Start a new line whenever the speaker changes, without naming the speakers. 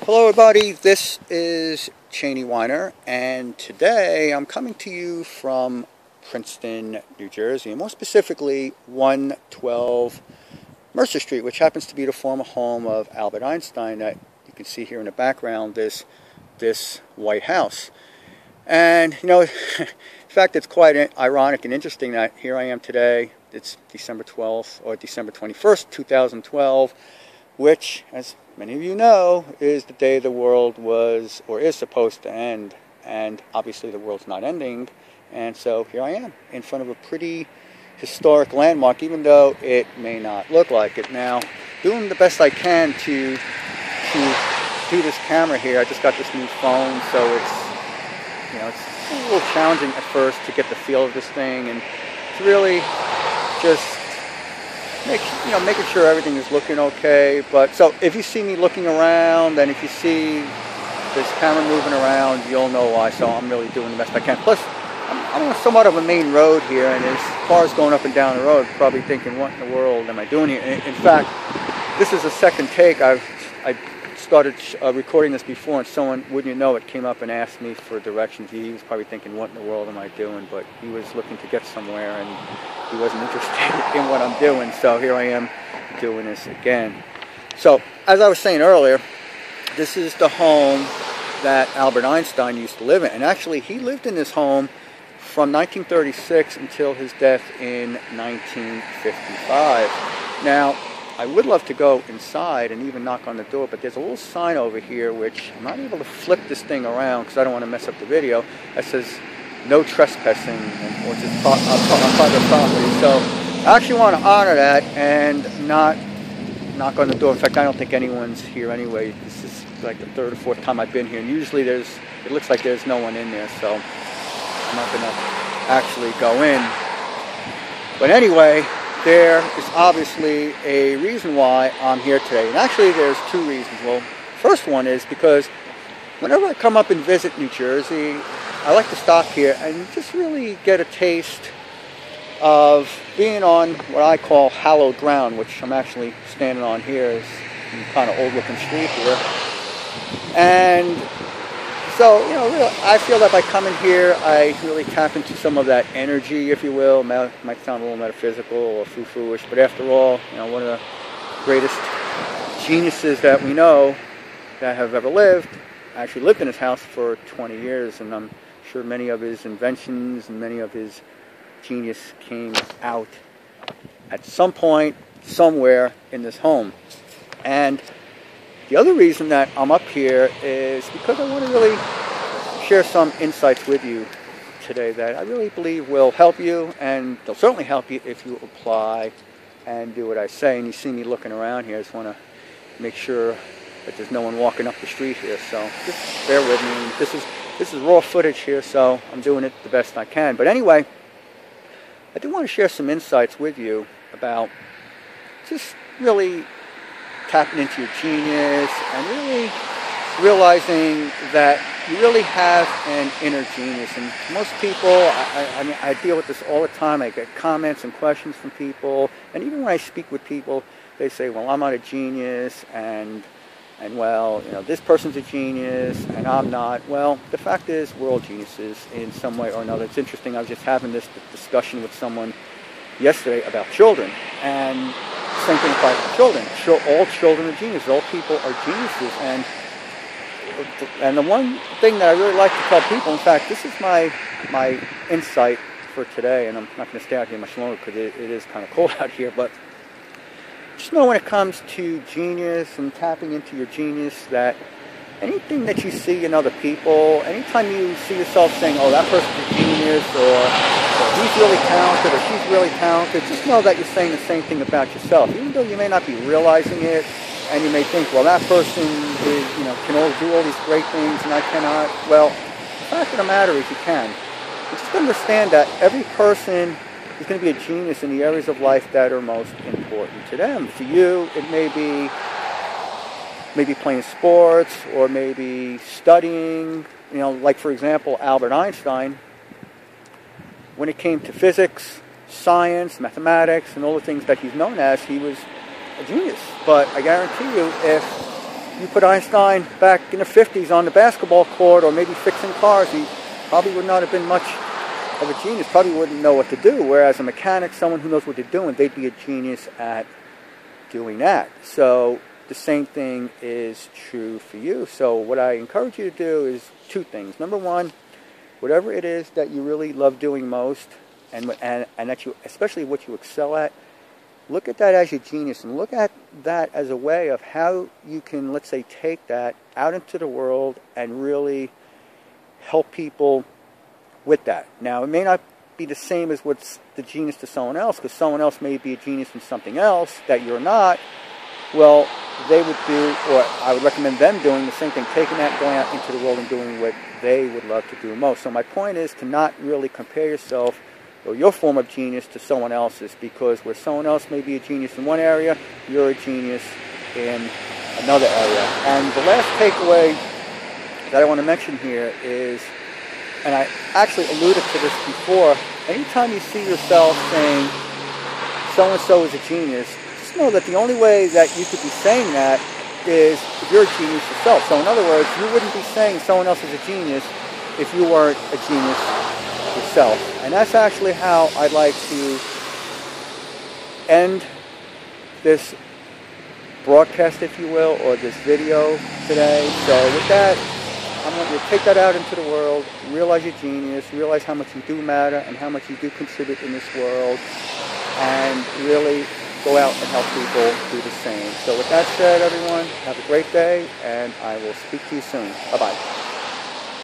Hello everybody, this is Chaney Weiner, and today I'm coming to you from Princeton, New Jersey, and more specifically 112 Mercer Street, which happens to be the former home of Albert Einstein that you can see here in the background, this White House. And you know, in fact, it's quite ironic and interesting that here I am today. It's December 12th or December 21st, 2012, which, as many of you know, is the day the world was or is supposed to end. And obviously the world's not ending. And so here I am in front of a pretty historic landmark, even though it may not look like it. Now, doing the best I can to do this camera here. I just got this new phone, so it's a little challenging at first to get the feel of this thing, and to really just making sure everything is looking okay. But so if you see me looking around, and if you see this camera moving around, you'll know why. So I'm really doing the best I can. Plus, I'm on somewhat of a main road here, and as cars going up and down the road, probably thinking, what in the world am I doing here? In fact, this is the second take. I started recording this before, and someone, wouldn't you know it, came up and asked me for directions. He was probably thinking, what in the world am I doing? But he was looking to get somewhere, and he wasn't interested in what I'm doing. So here I am doing this again. So as I was saying earlier, this is the home that Albert Einstein used to live in. And actually, he lived in this home from 1936 until his death in 1955. Now, I would love to go inside and even knock on the door, but there's a little sign over here which I'm not able to flip this thing around because I don't want to mess up the video, that says no trespassing, which is on private property. So I actually want to honor that and not knock on the door. In fact, I don't think anyone's here anyway. This is like the third or fourth time I've been here, and usually it looks like there's no one in there, so I'm not going to actually go in. But anyway, there is obviously a reason why I'm here today. And actually there's two reasons. Well, first one is because whenever I come up and visit New Jersey, I like to stop here and just really get a taste of being on what I call hallowed ground, which I'm actually standing on here. It's a kind of old looking street here. And so, really, I feel that by coming here, I really tap into some of that energy, if you will. It might sound a little metaphysical or foo-foo-ish, but after all, one of the greatest geniuses that we know that have ever lived actually lived in his house for 20 years, and I'm sure many of his inventions and many of his genius came out at some point, somewhere in this home. And the other reason that I'm up here is because I want to really share some insights with you today that I really believe will help you, and they'll certainly help you if you apply and do what I say. And you see me looking around here, I just want to make sure that there's no one walking up the street here, so just bear with me. This is raw footage here, so I'm doing it the best I can. But anyway, I do want to share some insights with you about just really tapping into your genius and really realizing that you really have an inner genius. And most people, I deal with this all the time. I get comments and questions from people, and even when I speak with people, they say, well, I'm not a genius, and well, this person's a genius and I'm not. Well, the fact is, we're all geniuses in some way or another. It's interesting, I was just having this discussion with someone yesterday about children, and same thing applies to children. All children are geniuses. All people are geniuses. And the one thing that I really like to tell people, in fact, this is my insight for today, and I'm not going to stay out here much longer because it is kind of cold out here, but just know when it comes to genius and tapping into your genius that anything that you see in other people, anytime you see yourself saying, oh, that person's a genius, or he's really talented, or she's really talented, just know that you're saying the same thing about yourself. Even though you may not be realizing it, and you may think, well, that person is, can do all these great things, and I cannot. Well, the fact of the matter is you can. You just understand that every person is going to be a genius in the areas of life that are most important to them. For you, it may be maybe playing sports, or maybe studying. Like, for example, Albert Einstein, when it came to physics, science, mathematics, and all the things that he's known as, he was a genius. But I guarantee you, if you put Einstein back in the 50s on the basketball court or maybe fixing cars, he probably would not have been much of a genius, probably wouldn't know what to do. Whereas a mechanic, someone who knows what they're doing, they'd be a genius at doing that. So the same thing is true for you. So what I encourage you to do is two things. Number one, whatever it is that you really love doing most, and that you, especially what you excel at, look at that as your genius, and look at that as a way of how you can, let's say, take that out into the world and really help people with that. Now, it may not be the same as what's the genius to someone else, because someone else may be a genius in something else that you're not. Well, they would do, or I would recommend them doing the same thing, taking that, going out into the world and doing what they would love to do most. So my point is to not really compare yourself or your form of genius to someone else's, because where someone else may be a genius in one area, you're a genius in another area. And the last takeaway that I want to mention here is, and I actually alluded to this before, anytime you see yourself saying so-and-so is a genius, just know that the only way that you could be saying that is if you're a genius yourself. So in other words, you wouldn't be saying someone else is a genius if you weren't a genius yourself. And that's actually how I'd like to end this broadcast, if you will, or this video today. So with that, I want you to take that out into the world, realize you're genius, realize how much you do matter and how much you do contribute in this world, and really go out and help people do the same. So with that said, everyone, have a great day, and I will speak to you soon. Bye-bye.